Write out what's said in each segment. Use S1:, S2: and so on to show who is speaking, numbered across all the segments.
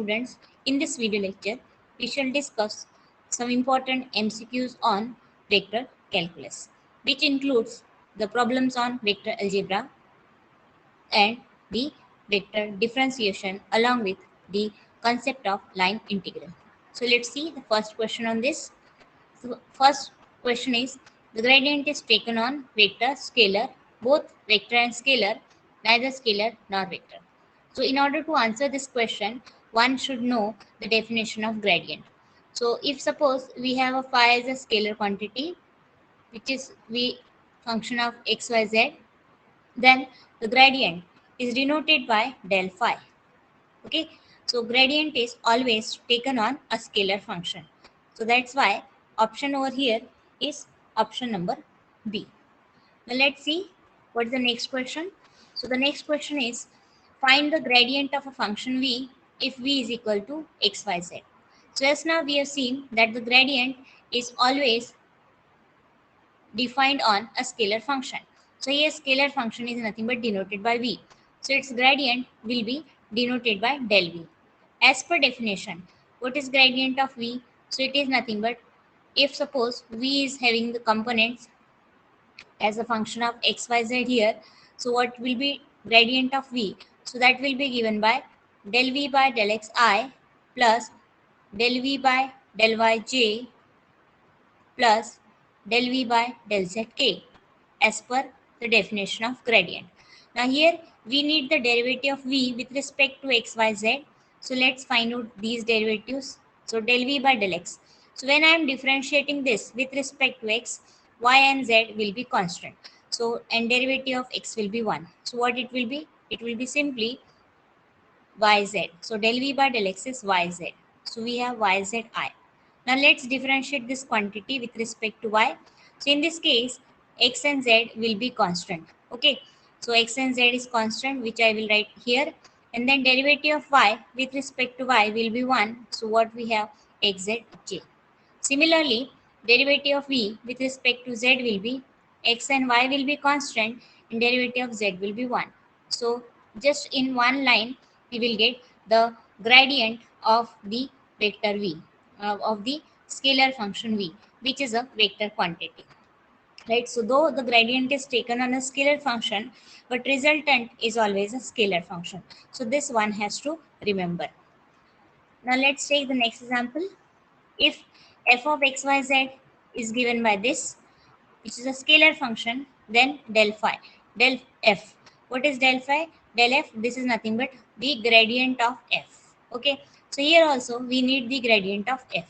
S1: Students, in this video lecture, we shall discuss some important MCQs on vector calculus, which includes the problems on vector algebra and the vector differentiation along with the concept of line integral. So let's see the first question on this. So first question is the gradient is taken on vector scalar, both vector and scalar, neither scalar nor vector. So in order to answer this question, one should know the definition of gradient. So if suppose we have a phi as a scalar quantity, which is v function of xyz, then the gradient is denoted by del phi. Okay, so gradient is always taken on a scalar function. So that's why option over here is option number B. Now let's see what is the next question. So the next question is find the gradient of a function v if v is equal to xyz. So as now we have seen that the gradient is always defined on a scalar function. So here scalar function is nothing but denoted by v. So its gradient will be denoted by del v. As per definition, what is gradient of v? So it is nothing but if suppose v is having the components as a function of xyz here, so what will be gradient of v? So that will be given by del v by del xi plus del v by del yj plus del v by del zk as per the definition of gradient. Now here we need the derivative of v with respect to xyz. So let's find out these derivatives. So del v by del x. So when I am differentiating this with respect to x, y and z will be constant. So and derivative of x will be 1. So what it will be? It will be simply yz. So del v by del x is yz. So we have yzi. Now let's differentiate this quantity with respect to y. So in this case, x and z will be constant. Okay. So x and z is constant, which I will write here. And then derivative of y with respect to y will be 1. So what we have? xzj. Similarly, derivative of v with respect to z will be x and y will be constant and derivative of z will be 1. So just in one line, we will get the gradient of the vector v, of the scalar function v, which is a vector quantity. Right, so though the gradient is taken on a scalar function, but resultant is always a scalar function. So this one has to remember. Now let's take the next example. If f of xyz is given by this, which is a scalar function, then del phi, del f. What is del phi? Del f, this is nothing but the gradient of f. Okay, so here also we need the gradient of f.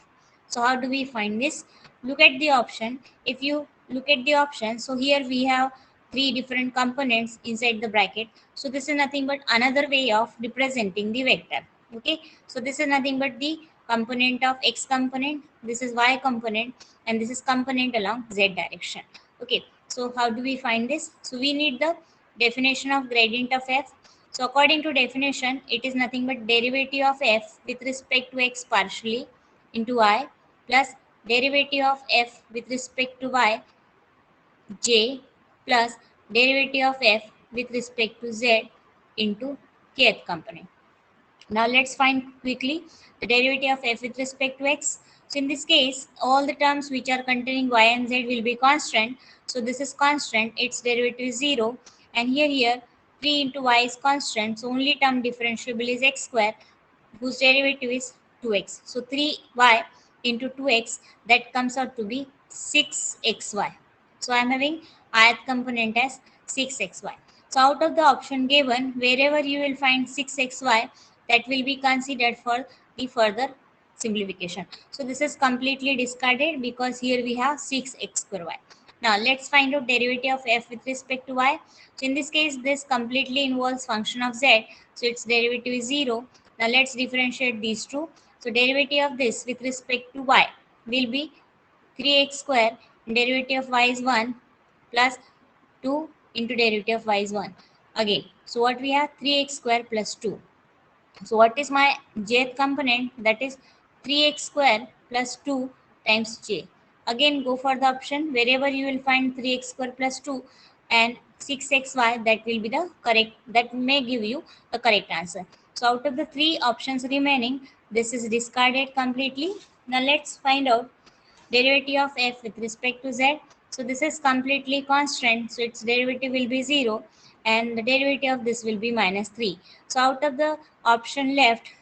S1: So how do we find this? Look at the option. If you look at the option, so here we have three different components inside the bracket. So this is nothing but another way of representing the vector. Okay, so this is nothing but the component of x component, this is y component, and this is component along z direction. Okay, so how do we find this? So we need the definition of gradient of f. So according to definition, it is nothing but derivative of f with respect to x partially into y plus derivative of f with respect to y j plus derivative of f with respect to z into kth component. Now let's find quickly the derivative of f with respect to x. So in this case, all the terms which are containing y and z will be constant. So this is constant, its derivative is 0. And here 3 into y is constant. So only term differentiable is x square, whose derivative is 2x. So 3y into 2x, that comes out to be 6xy. So I am having ith component as 6xy. So out of the option given, wherever you will find 6xy, that will be considered for the further simplification. So this is completely discarded because here we have 6x square y. Now let's find out derivative of f with respect to y. So in this case, this completely involves function of z. So its derivative is 0. Now let's differentiate these two. So derivative of this with respect to y will be 3x square, and derivative of y is 1 plus 2 into derivative of y is 1. Again, so what we have? 3x square plus 2. So what is my jth component? That is 3x square plus 2 times j. Again, go for the option. Wherever you will find 3x square plus 2 and 6xy, that will be the correct, that may give you the correct answer. So out of the three options remaining, this is discarded completely. Now let's find out derivative of f with respect to z. So this is completely constant, so its derivative will be 0 and the derivative of this will be minus 3. So out of the option left,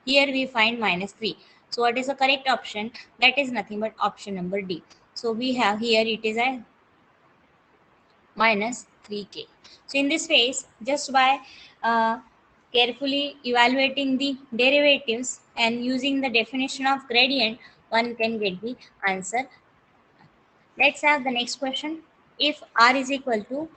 S1: here we find minus 3. So what is the correct option? That is nothing but option number D. So we have here it is a minus 3k. So in this phase, just by carefully evaluating the derivatives and using the definition of gradient, one can get the answer. Let's have the next question. If r is equal to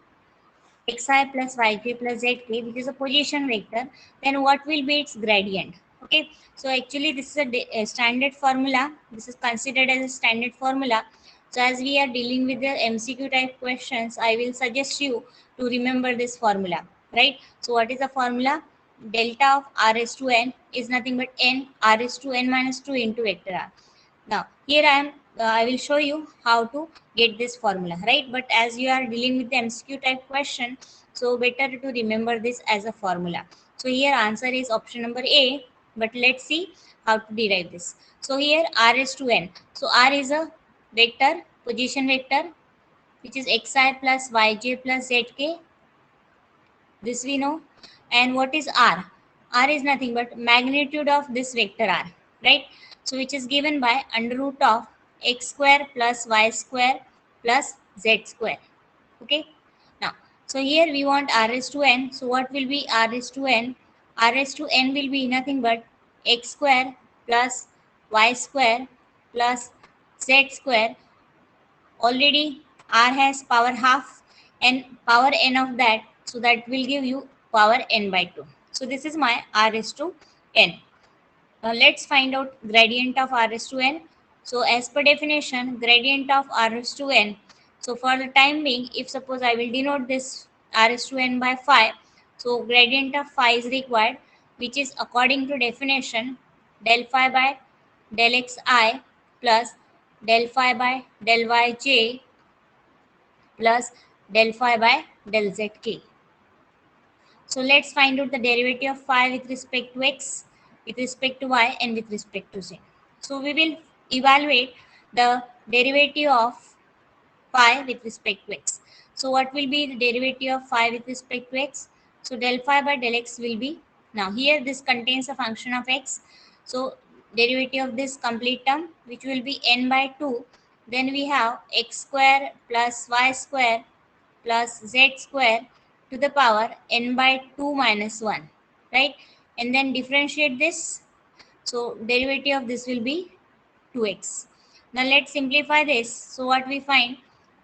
S1: xi plus yj plus zk, which is a position vector, then what will be its gradient? Okay, so actually this is a standard formula. This is considered as a standard formula. So as we are dealing with the MCQ type questions, I will suggest you to remember this formula, right? So what is the formula? Delta of r is to n is nothing but n r is to n minus 2 into vector r. Now here I will show you how to get this formula, right? But as you are dealing with the MCQ type question, so better to remember this as a formula. So here answer is option number A, but let's see how to derive this. So here r is to n. So r is a vector, position vector, which is xi plus yj plus zk. This we know. And what is r? R is nothing but magnitude of this vector r, right? So which is given by under root of x square plus y square plus z square. Okay. Now, so here we want r is to n. So what will be r is to n? R is to n will be nothing but x square plus y square plus z square. Already r has power half and power n of that, so that will give you power n by 2. So this is my r is to n. Now let's find out gradient of r is to n. So as per definition, gradient of r is to n. So for the time being, if suppose I will denote this r is to n by phi, so gradient of phi is required, which is according to definition del phi by del xi plus del phi by del yj plus del phi by del zk. So let's find out the derivative of phi with respect to x, with respect to y, and with respect to z. So we will evaluate the derivative of phi with respect to x. So what will be the derivative of phi with respect to x? So del phi by del x will be, now here this contains a function of x. So derivative of this complete term, which will be n by 2. Then we have x square plus y square plus z square to the power n by 2 minus 1, right? And then differentiate this. So derivative of this will be 2x. Now let's simplify this. So what we find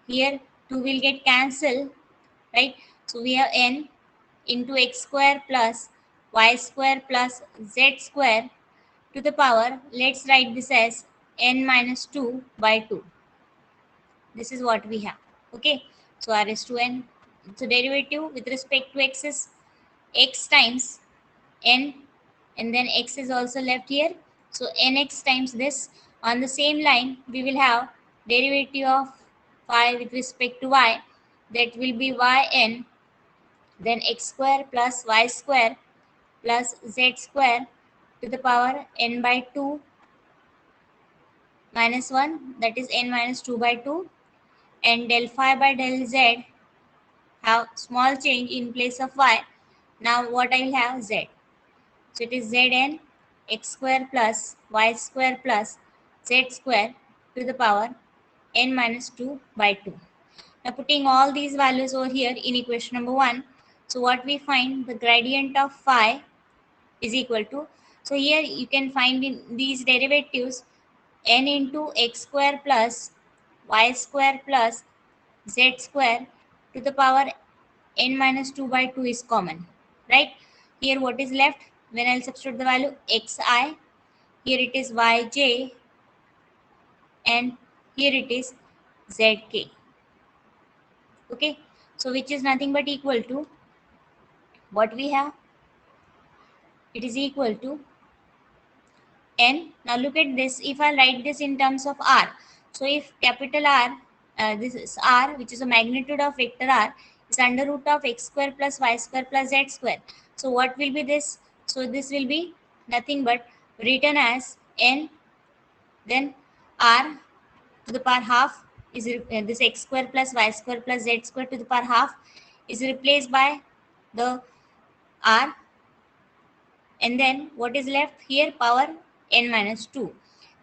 S1: here, 2 will get cancelled, right? So we have n into x square plus y square plus z square to the power, let's write this as n minus 2 by 2. This is what we have. Okay, so r is to n. So derivative with respect to x is x times n, and then x is also left here. So nx times this. On the same line, we will have derivative of phi with respect to y. That will be yn, then x square plus y square plus z square to the power n by 2 minus 1, that is n minus 2 by 2, and del phi by del z have small change in place of y. Now what I will have z. So it is Zn x square plus y square plus z square to the power n minus 2 by 2. Now putting all these values over here in equation number 1, so what we find, the gradient of phi is equal to, so here you can find in these derivatives n into x square plus y square plus z square to the power n minus 2 by 2 is common, right? Here what is left? When I'll substitute the value xi, here it is yj, and here it is zk. Okay, so which is nothing but equal to what we have? It is equal to n. Now look at this. If I write this in terms of r, so if capital R, this is r, which is a magnitude of vector r, is under root of x square plus y square plus z square. So what will be this? So this will be nothing but written as n, then r to the power half is this x square plus y square plus z square to the power half is replaced by the r, and then what is left here, power n minus 2,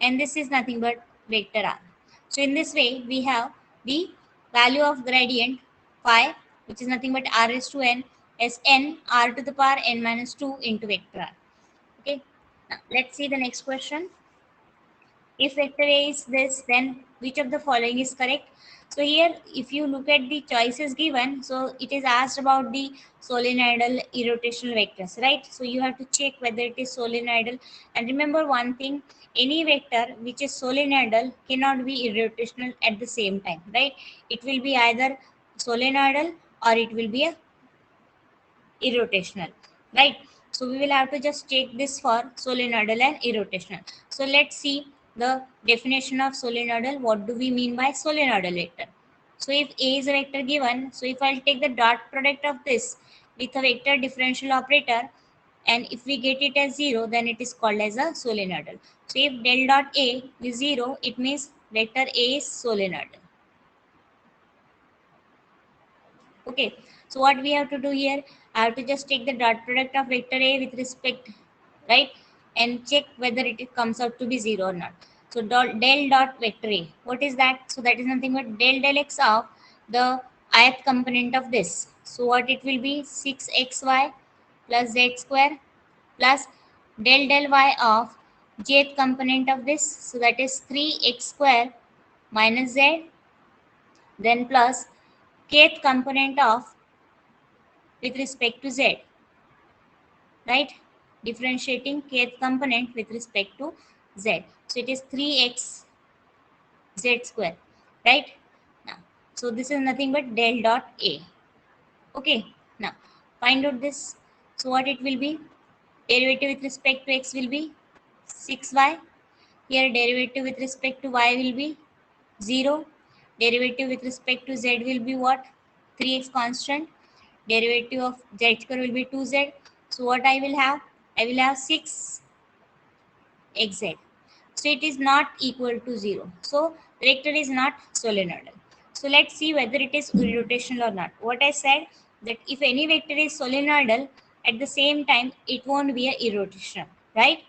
S1: and this is nothing but vector r. So in this way we have the value of gradient phi, which is nothing but r raised to n, as n r to the power n minus 2 into vector r. Okay, now let's see the next question. If vector A is this, then which of the following is correct? So here, if you look at the choices given, so it is asked about the solenoidal irrotational vectors, right? So you have to check whether it is solenoidal. And remember one thing, any vector which is solenoidal cannot be irrotational at the same time, right? It will be either solenoidal or it will be a irrotational, right? So we will have to just check this for solenoidal and irrotational. So let's see the definition of solenoidal. What do we mean by solenoidal vector? So if A is a vector given, so if I'll take the dot product of this with a vector differential operator, and if we get it as 0, then it is called as a solenoidal. So if del dot A is 0, it means vector A is solenoidal. Okay, so what we have to do here, I have to just take the dot product of vector A with respect, right, and check whether it comes out to be 0 or not. So del dot vector A, what is that? So that is nothing but del x of the ith component of this. So what it will be, 6xy plus z square plus del y of jth component of this, so that is 3x square minus z, then plus kth component of with respect to z, right? Differentiating kth component with respect to z. So it is 3x z square, right? Now, so this is nothing but del dot A. Okay, now find out this. So what it will be? Derivative with respect to x will be 6y. Here derivative with respect to y will be 0. Derivative with respect to z will be what? 3x constant. Derivative of z square will be 2z. So what I will have? I will have 6xz. So it is not equal to 0. So vector is not solenoidal. So let's see whether it is irrotational or not. What I said, that if any vector is solenoidal, at the same time it won't be a irrotational, right?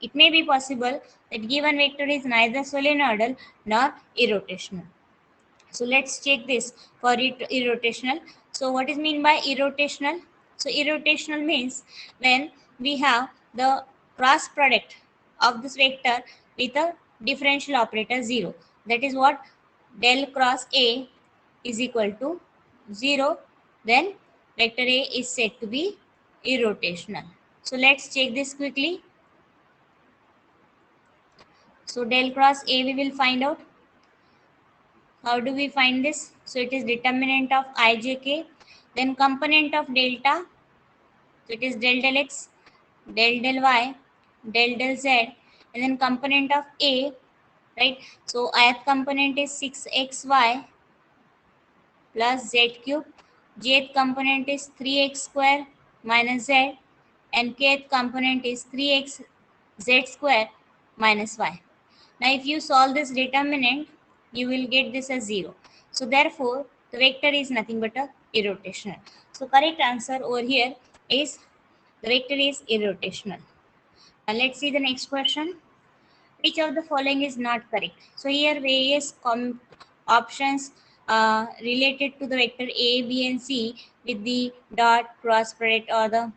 S1: It may be possible that given vector is neither solenoidal nor irrotational. So let's check this for irrotational. So what is mean by irrotational? So irrotational means when we have the cross product of this vector with a differential operator 0. That is what del cross A is equal to 0. Then vector A is said to be irrotational. So let's check this quickly. So del cross A we will find out. How do we find this? So it is determinant of ijk, then component of delta, so it is del x, del y, del z, and then component of A, right? So ith component is 6xy plus z cube, jth component is 3x square minus z, and kth component is 3x z square minus y. Now, if you solve this determinant, you will get this as 0. So, therefore, the vector is nothing but a irrotational. So, correct answer over here is the vector is irrotational. Now, let's see the next question. Which of the following is not correct? So, here various options related to the vector A, B, and C with the dot, cross product, or the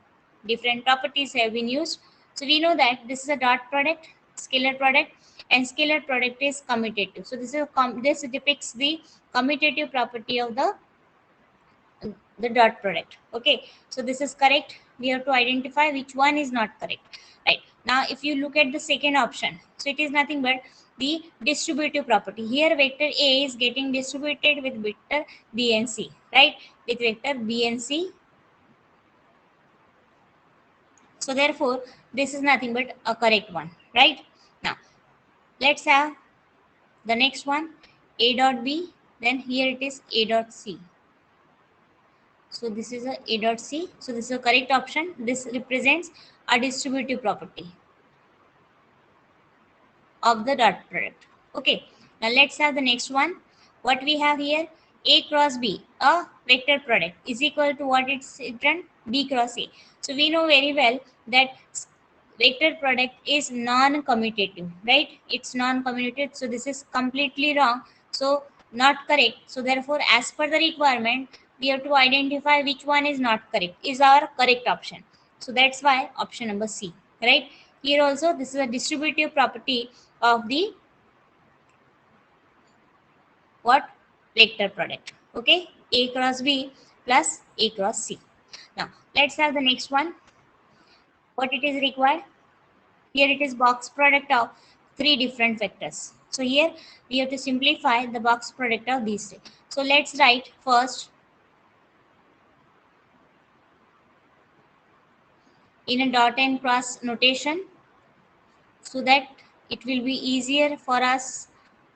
S1: different properties have been used. So, we know that this is a dot product, scalar product, and scalar product is commutative. So this is this depicts the commutative property of the dot product. Okay, so this is correct. We have to identify which one is not correct. Right, now if you look at the second option, so it is nothing but the distributive property. Here vector A is getting distributed with vector B and C, right? With vector B and C. So therefore this is nothing but a correct one, right? Now let's have the next one, A dot B, then here it is A dot C. So this is a dot C. So this is a correct option. This represents a distributive property of the dot product. Okay, now let's have the next one. What we have here, A cross B, a vector product is equal to what it's written, B cross A. So we know very well that vector product is non-commutative, right? It's non-commutative, so this is completely wrong. So not correct. So therefore, as per the requirement, we have to identify which one is not correct, is our correct option. So that's why option number C, right? Here also, this is a distributive property of the what, vector product. Okay, A cross B plus A cross C. Now let's have the next one. What it is required here, it is box product of three different vectors. So here we have to simplify the box product of these three. So let's write first in a dot and cross notation, so that it will be easier for us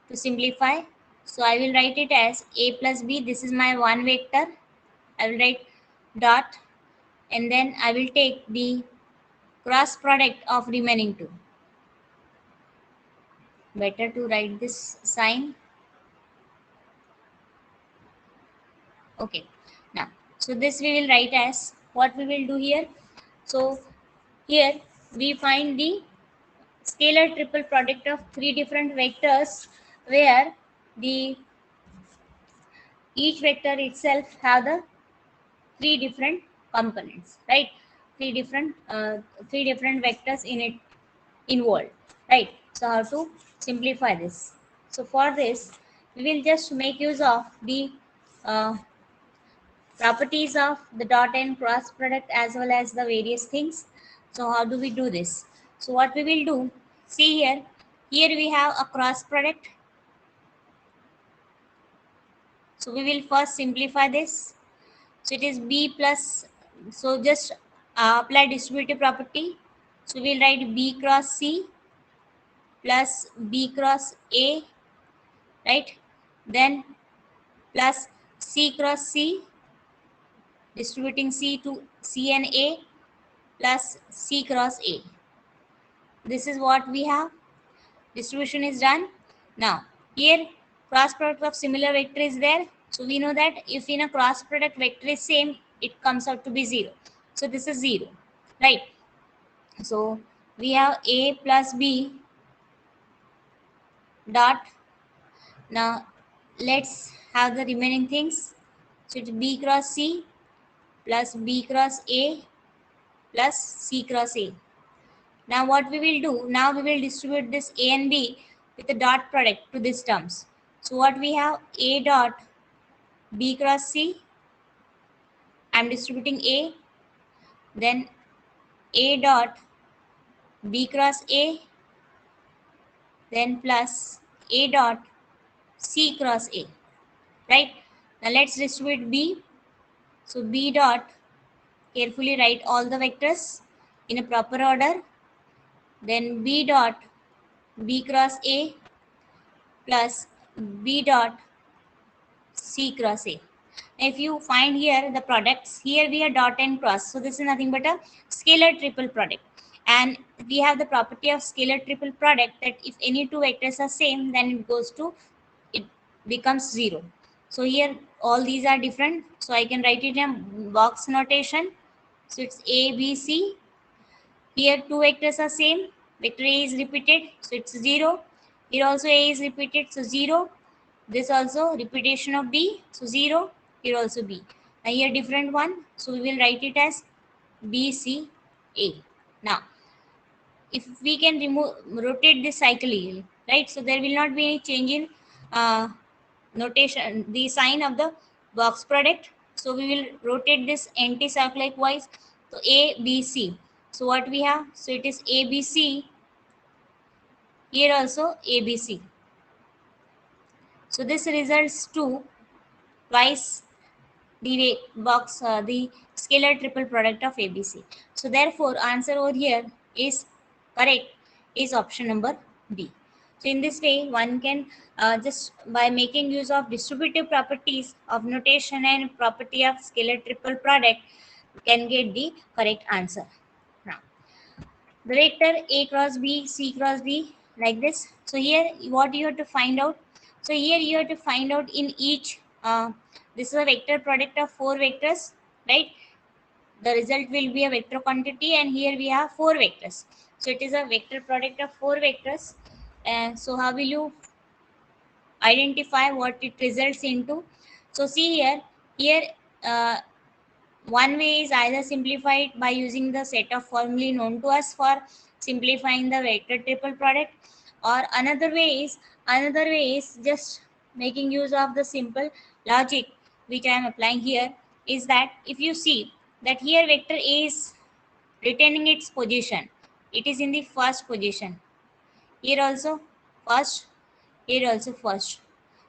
S1: to simplify. So I will write it as A plus B. This is my one vector. I will write dot, and then I will take the cross product of remaining two. Better to write this sign. Okay. Now, so this we will write as what we will do here. So here we find the scalar triple product of three different vectors, where the each vector itself have the three different components, right? Three different vectors in it involved, right? So how to simplify this? So for this, we will just make use of the uh, properties of the dot and cross product as well as the various things. So how do we do this? So what we will do, see here we have a cross product. So we will first simplify this. So it is B plus, so just apply distributive property. So we'll write B cross C plus B cross A, right? Then plus C cross C, distributing C to C and A, plus C cross A. This is what we have. Distribution is done. Now, here cross product of similar vector is there. So we know that if in a cross product vector is same, it comes out to be 0. So this is 0, right? So we have A plus B dot. Now let's have the remaining things. So it's B cross C plus B cross A plus C cross A. Now what we will do, now we will distribute this A and B with a dot product to these terms. So what we have, A dot B cross C, I am distributing A, then A dot B cross A, then plus A dot C cross A, right? Now let's distribute B. So B dot, carefully write all the vectors in a proper order, then B dot B cross A plus B dot C cross A. If you find here the products, here we have dot and cross. So this is nothing but a scalar triple product. And we have the property of scalar triple product that if any two vectors are same, then it becomes 0. So here all these are different. So I can write it in box notation. So it's A, B, C. Here two vectors are same. Vector A is repeated, so it's 0. Here also A is repeated, so 0. This also repetition of B, so 0. Here also B. Now here different one, so we will write it as B, C, A. Now, if we can rotate this cyclically, right? So there will not be any change in notation, the sign of the box product. So we will rotate this anti-clockwise. So A, B, C. So what we have? So it is A, B, C. Here also A, B, C. So this results to twice the the scalar triple product of ABC. So therefore, answer over here is correct, is option number B. So in this way, one can just by making use of distributive properties of notation and property of scalar triple product, can get the correct answer. Now, the vector A cross B, C cross D, like this. So here, what you have to find out? So here you have to find out in each. This is a vector product of four vectors, right? The result will be a vector quantity, and here we have four vectors. So it is a vector product of four vectors. And so how will you identify what it results into? So see here uh, one way is either simplified by using the set of formulae known to us for simplifying the vector triple product, or another way is just making use of the simple logic which I am applying here. Is that if you see that here vector A is retaining its position, it is in the first position, here also first, here also first.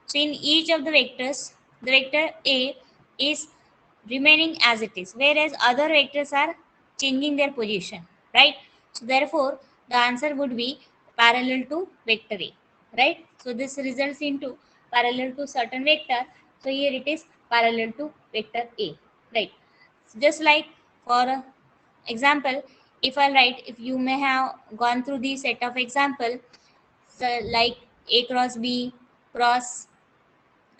S1: So in each of the vectors, the vector A is remaining as it is, whereas other vectors are changing their position, right? So therefore, the answer would be parallel to vector A, right? So this results into parallel to certain vector. So here it is parallel to vector A, right? So just like for example, if I write, if you may have gone through the set of example, so like A cross B cross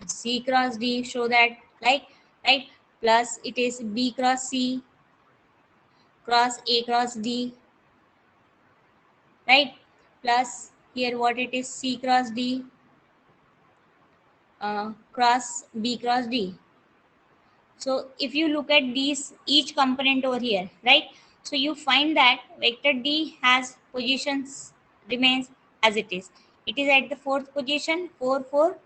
S1: C cross D, show that like, right, plus it is B cross C cross A cross D, right, plus here what it is C cross D cross B cross D. So if you look at these each component over here, right? So you find that vector D has positions remains as it is. It is at the fourth position, 4, 4.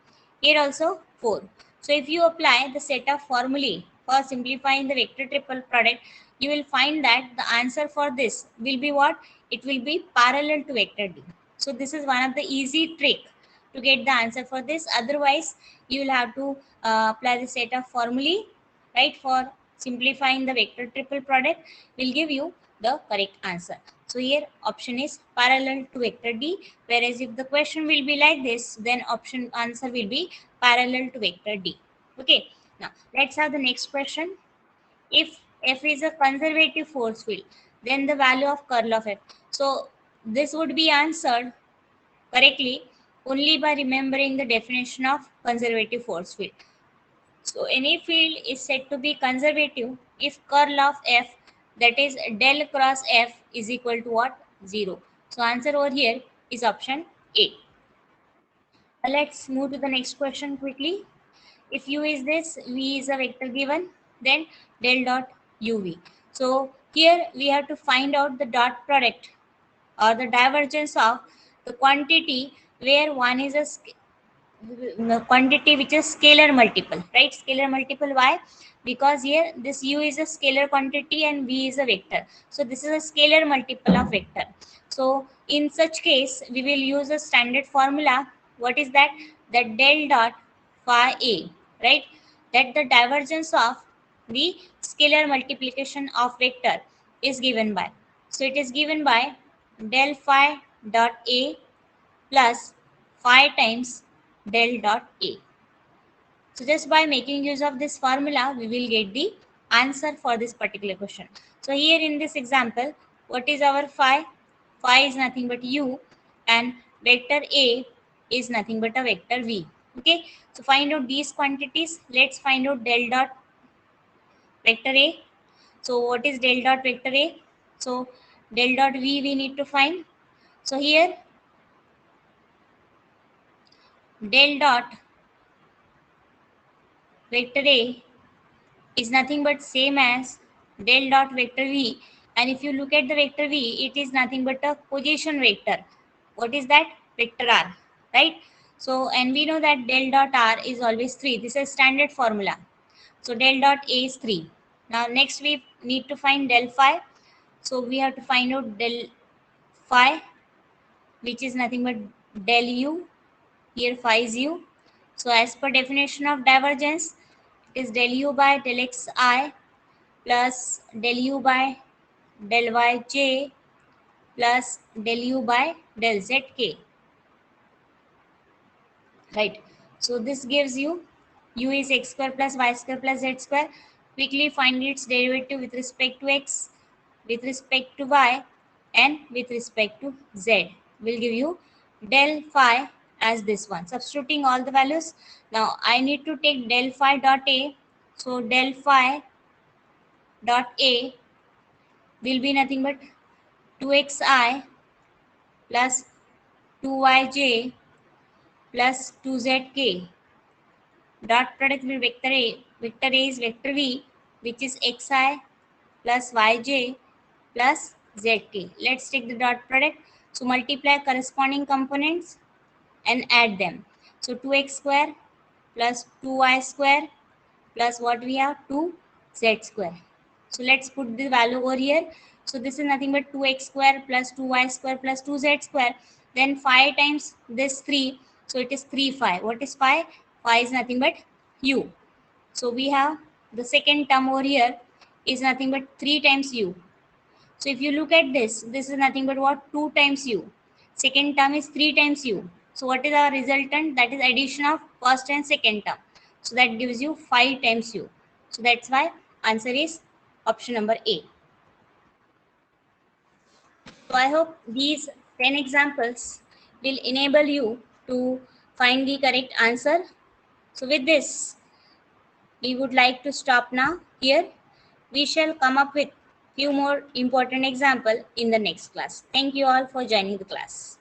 S1: Here also 4. So if you apply the set of formulae for simplifying the vector triple product, you will find that the answer for this will be what? It will be parallel to vector D. So this is one of the easy trick to get the answer for this. Otherwise, you will have to apply the set of formulae, right, for simplifying the vector triple product will give you the correct answer. So here option is parallel to vector D, whereas if the question will be like this, then option answer will be parallel to vector D. Okay, now let's have the next question. If F is a conservative force field, then the value of curl of F. So this would be answered correctly only by remembering the definition of conservative force field. So any field is said to be conservative if curl of F, that is del cross F, is equal to what? 0. So answer over here is option A. Let's move to the next question quickly. If U is this, V is a vector given, then del dot UV. So here we have to find out the dot product or the divergence of the quantity where one is a quantity which is scalar multiple, right? Scalar multiple. Why? Because here this U is a scalar quantity and V is a vector, so this is a scalar multiple of vector. So in such case we will use a standard formula. What is that? That del dot phi A, right? That the divergence of the scalar multiplication of vector is given by, so it is given by del phi dot A plus phi times del dot A. So just by making use of this formula, we will get the answer for this particular question. So here in this example, what is our phi? Phi is nothing but U, and vector A is nothing but a vector V. Okay, so find out these quantities. Let's find out del dot vector A. So what is del dot vector A? So del dot V we need to find. So here del dot vector A is nothing but same as del dot vector V, and if you look at the vector V, it is nothing but a position vector. What is that? Vector R, right? So and we know that del dot R is always 3. This is standard formula. So del dot A is 3. Now next we need to find del phi. So we have to find out del phi, which is nothing but del U. Here phi is U. So as per definition of divergence, it is del U by del xi plus del U by del yj plus del U by del zk. right? So this gives you u is x square plus y square plus z square. Quickly find its derivative with respect to x, with respect to y, and with respect to z. Will give you del phi as this one. Substituting all the values. Now I need to take del phi dot a. So del phi dot a will be nothing but 2xi plus 2yj plus 2zk. Dot product will vector a. Vector a is vector v, which is xi plus yj plus zk. Let's take the dot product. So multiply corresponding components and add them. So 2x square plus 2y square plus what we have, 2z square. So let's put the value over here. So this is nothing but 2x square plus 2y square plus 2z square. Then 5 times this 3. So it is 3 phi. What is phi? Phi is nothing but u. So we have the second term over here is nothing but 3 times u. So if you look at this, this is nothing but what? 2 times u. Second term is 3 times u. So what is our resultant? That is addition of first and second term. So that gives you 5 times u. So that's why answer is option number A. So I hope these 10 examples will enable you to find the correct answer. So with this, we would like to stop now here. We shall come up with few more important example in the next class. Thank you all for joining the class.